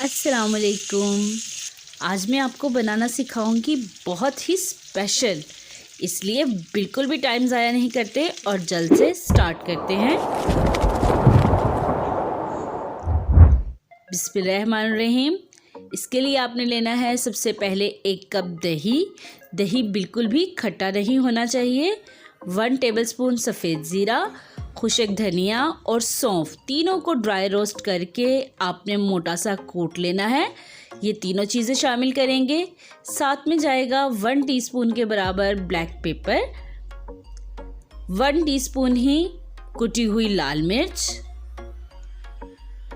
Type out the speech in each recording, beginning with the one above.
अस्सलाम वालेकुम। आज मैं आपको बनाना सिखाऊंगी बहुत ही स्पेशल, इसलिए बिल्कुल भी टाइम ज़ाया नहीं करते और जल्द से स्टार्ट करते हैं। बिस्मिल्लाहिर्रहमानिर्रहीम। इसके लिए आपने लेना है सबसे पहले 1 कप दही। दही बिल्कुल भी खट्टा नहीं होना चाहिए। 1 टेबलस्पून सफ़ेद ज़ीरा, खुशक धनिया और सौंफ, तीनों को ड्राई रोस्ट करके आपने मोटा सा कूट लेना है। ये तीनों चीज़ें शामिल करेंगे। साथ में जाएगा 1 टीस्पून के बराबर ब्लैक पेपर, 1 टीस्पून ही कुटी हुई लाल मिर्च।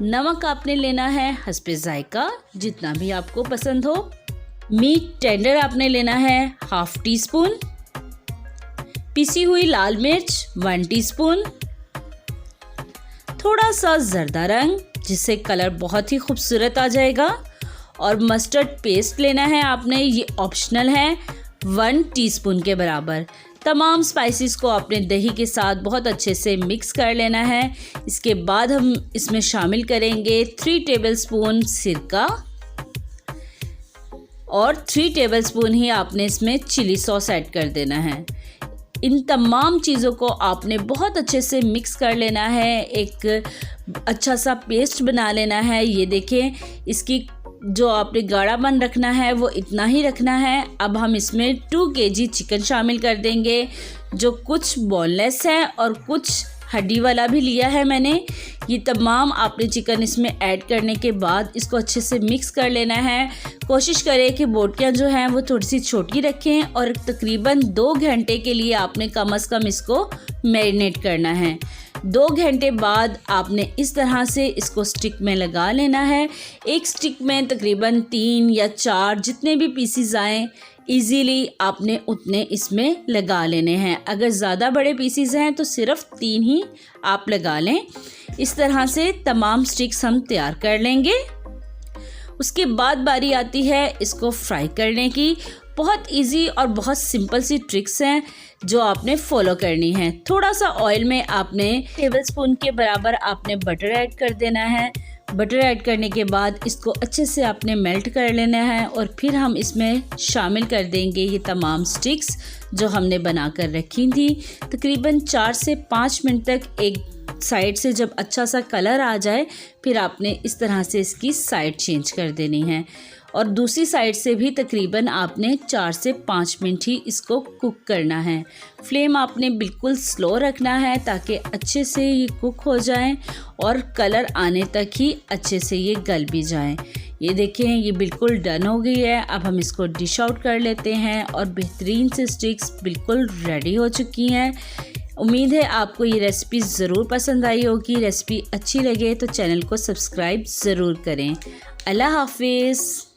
नमक आपने लेना है हस्बे जायका, जितना भी आपको पसंद हो। मीट टेंडर आपने लेना है 1/2 टीस्पून। पिसी हुई लाल मिर्च 1 टीस्पून। थोड़ा सा जर्दा रंग, जिससे कलर बहुत ही खूबसूरत आ जाएगा। और मस्टर्ड पेस्ट लेना है आपने, ये ऑप्शनल है, 1 टीस्पून के बराबर। तमाम स्पाइसेस को आपने दही के साथ बहुत अच्छे से मिक्स कर लेना है। इसके बाद हम इसमें शामिल करेंगे 3 टेबलस्पून सिरका और 3 टेबलस्पून ही आपने इसमें चिली सॉस ऐड कर देना है। इन तमाम चीज़ों को आपने बहुत अच्छे से मिक्स कर लेना है, एक अच्छा सा पेस्ट बना लेना है। ये देखें, इसकी जो आपने गाढ़ापन रखना है वो इतना ही रखना है। अब हम इसमें 2 kg चिकन शामिल कर देंगे, जो कुछ बोनलेस है और कुछ हड्डी वाला भी लिया है मैंने। ये तमाम आपने चिकन इसमें ऐड करने के बाद इसको अच्छे से मिक्स कर लेना है। कोशिश करें कि बोटियाँ जो हैं वो थोड़ी सी छोटी रखें और तकरीबन 2 घंटे के लिए आपने कम से कम इसको मैरिनेट करना है। 2 घंटे बाद आपने इस तरह से इसको स्टिक में लगा लेना है। एक स्टिक में तकरीबन 3 या 4 जितने भी पीसीज आएँ इजीली आपने उतने इसमें लगा लेने हैं। अगर ज़्यादा बड़े पीसीज हैं तो सिर्फ 3 ही आप लगा लें। इस तरह से तमाम स्टिक्स हम तैयार कर लेंगे। उसके बाद बारी आती है इसको फ्राई करने की। बहुत इजी और बहुत सिंपल सी ट्रिक्स हैं जो आपने फॉलो करनी है। थोड़ा सा ऑयल में आपने टेबलस्पून के बराबर आपने बटर ऐड कर देना है। बटर ऐड करने के बाद इसको अच्छे से आपने मेल्ट कर लेना है और फिर हम इसमें शामिल कर देंगे ये तमाम स्टिक्स जो हमने बना कर रखी थी। तकरीबन 4 से 5 मिनट तक एक साइड से जब अच्छा सा कलर आ जाए फिर आपने इस तरह से इसकी साइड चेंज कर देनी है और दूसरी साइड से भी तकरीबन आपने 4 से 5 मिनट ही इसको कुक करना है। फ्लेम आपने बिल्कुल स्लो रखना है ताकि अच्छे से ये कुक हो जाए और कलर आने तक ही अच्छे से ये गल भी जाए। ये देखें, ये बिल्कुल डन हो गई है। अब हम इसको डिश आउट कर लेते हैं और बेहतरीन से स्टिक्स बिल्कुल रेडी हो चुकी हैं। उम्मीद है आपको ये रेसिपी ज़रूर पसंद आई होगी। रेसिपी अच्छी लगे तो चैनल को सब्सक्राइब ज़रूर करें। अल्लाह हाफिज़।